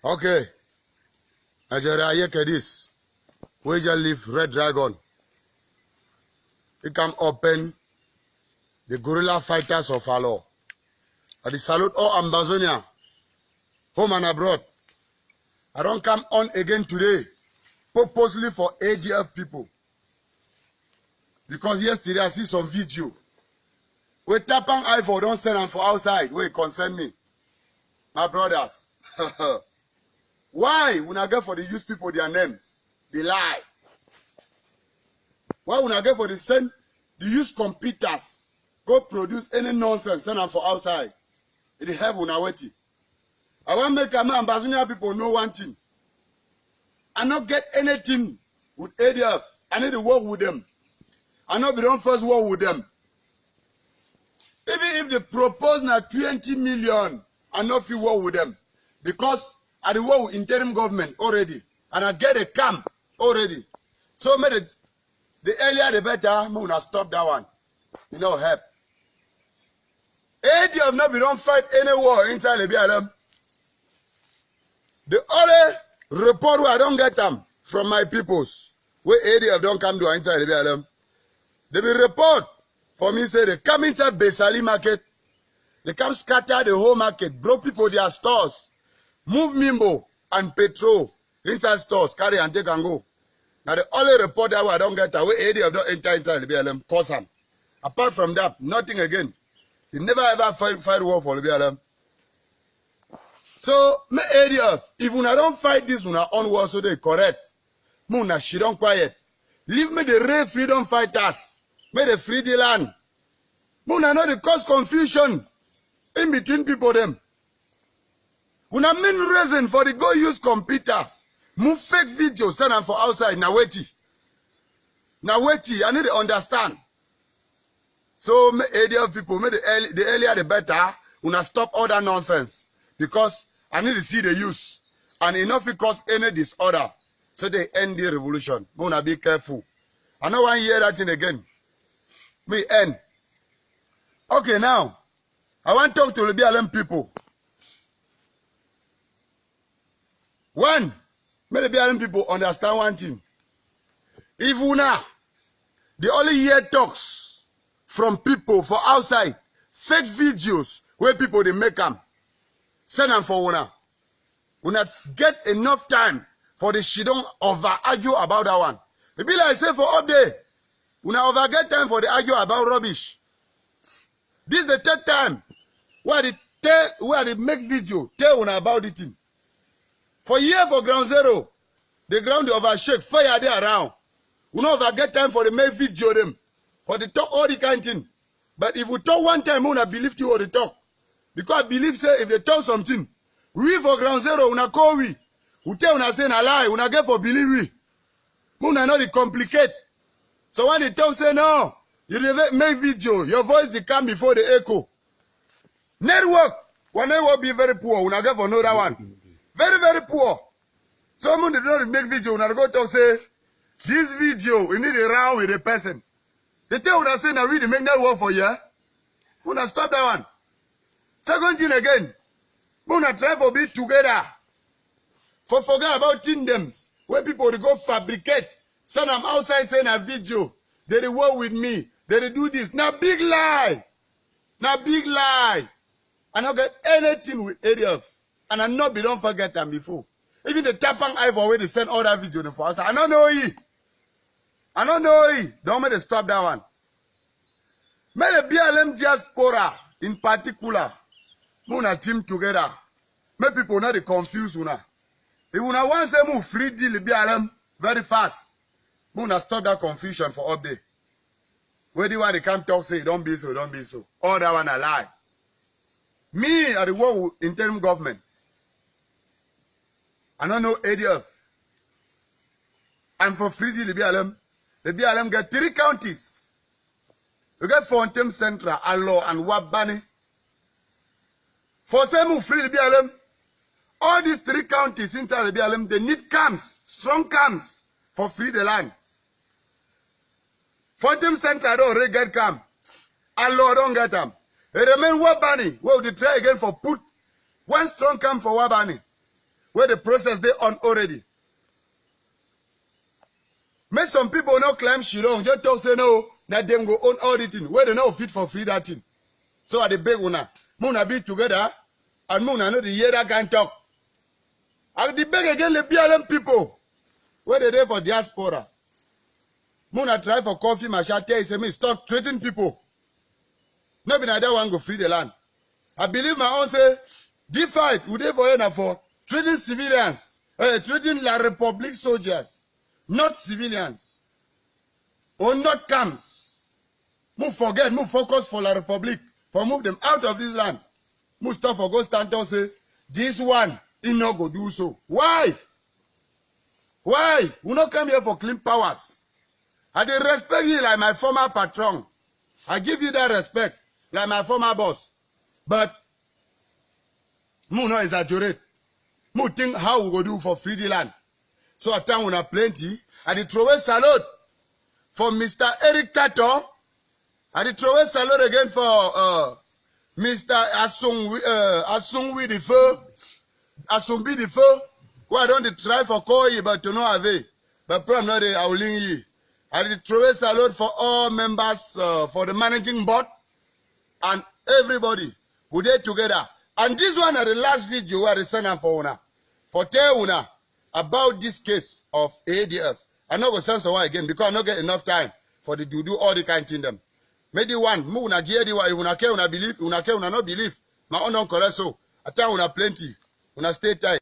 Okay. Nigeria, here this. We just leave Red Dragon. He come open the guerrilla fighters of our law. I salute all Ambazonia, home and abroad. I don't come on again today, purposely for ADF people. Because yesterday I see some video. We tap on eye for don't send them for outside. Wait, concern me. My brothers. Why when I get for the use people their names? They lie. Why when I get for the send the use computers go produce any nonsense send them for outside? It help when I wait. I want to make my Ambazonia people know one thing. I not get anything with ADF. I need to work with them. I not be done first work with them. Even if they propose now 20 million, I not feel work with them. Because I do work with interim government already. And I get a camp already. So the earlier the better, I'm gonna stop that one. You know, help. ADF not be don't fight any war inside the BLM. The only report where I don't get them from my peoples, where ADF don't come to inside the BLM. They will report for me say they come inside Besali market, they come scatter the whole market, broke people their stores, move Mimbo and petrol inside stores, carry and take and go. Now the only report that I don't get that where ADF don't enter inside the BLM, cause them. Apart from that, nothing again. They never ever fight war for the BLM. So, me ADF, if we don't fight this on our own war, so they correct. Muna, she don't quiet. Leave me the real freedom fighters. May they free the land. Muna know they cause confusion in between people them. Una main reason for the go use computers. Move fake videos, send them for outside. Now wait. I need to understand. So, me ADF people, me the earlier the better. Una stop all that nonsense. Because I need to see the use. And enough it cause any disorder. So they end the revolution. Gonna be careful. I don't want to hear that thing again. Me end. Okay, now. I want to talk to the BLM people. One, make the BLM people understand one thing. If una, they only hear talks from people for outside, fake videos where people they make them. Send them for una. Una get enough time for the she don't over argue about that one. Maybe like I say for update. Una over get time for the argue about rubbish. This is the third time where they make video tell una about the thing. For year for ground zero, the ground they overshake, fire there around. Una over get time for the make video them. For the talk all the kind of thing. But if we talk one time, una believe you or the talk. Because I believe say if they tell something, we for ground zero, una call we. We tell una say na lie, una get for believe we. Una not the complicate. So when they tell say no, you make video, your voice they come before the echo. Network, when network be very poor, una get for know that one. Very, very poor. Someone they don't make video, una go tell say, this video, we need a round with a person. They tell una say na really make network for you. Una stop that one. Second thing again, Muna try for be together. For forget about kingdoms, where people they go fabricate. Send them outside saying a video. They work with me. They do this. Now big lie. Now big lie. I don't get anything with ADF. And I not be don't forget them before. Even the Tapang eye for where they send all that video for us. I don't know it. I don't know it. Don't make them stop that one. May the BLM diaspora in particular. Muna team together. Make people not confuse una. If una want say move free deal BLM very fast. Muna stop that confusion for update. Where the one they come talk say don't be so, don't be so. All that one a lie. Me at the war with interim government. I don't know ADF. And for free deal the BLM get 3 counties. You get Fontem Central, Alo and Wabani. For some who free the BLM, all these 3 counties inside the BLM, they need camps, strong camps, for free the land. Fontem Central don't already get camp. Allah don't get them. They remain Wabani, where they try again for put one strong camp for Wabani. where the process they on already. Make some people not claim Shillong, just talk say no, that them go on auditing, where they not fit for free that thing. So at the big one, Muna be together, and Muna know the year that can talk. And the beg again the BLM people, where they there for diaspora. Muna try for coffee, machete, say me stop treating people. No be that one go free the land. I believe my own say, this fight, we there for you for treating civilians, treating La Republic soldiers, not civilians, or not camps. Move forget, move focus for La Republic, for move them out of this land. Move stuff for go stand and say, this one, he not go do so. Why? Why? We not come here for clean powers. I dey respect you like my former patron. I give you that respect like my former boss. But mu no exaggerate. Mu think how we go do for free the land. So at time we have plenty. I dey throw a salute for Mr. Eric Tato. I dey throw a salute again for Mr. Asungwi the Feu. Asungbi the Feu. Who I don't try for Koi but to no avail. But probably not the Aulingi. I dey throw a salute for all members for the managing board and everybody who did together. And this one is the last video where I send for una. For tell una about this case of ADF. I'm not going to send so again because I don't get enough time for the to do all the kind of thing them. Maybe one, mu una gear the one, una care, una believe, una care, una not believe. My own correct so. I tell una plenty. Una stay tight.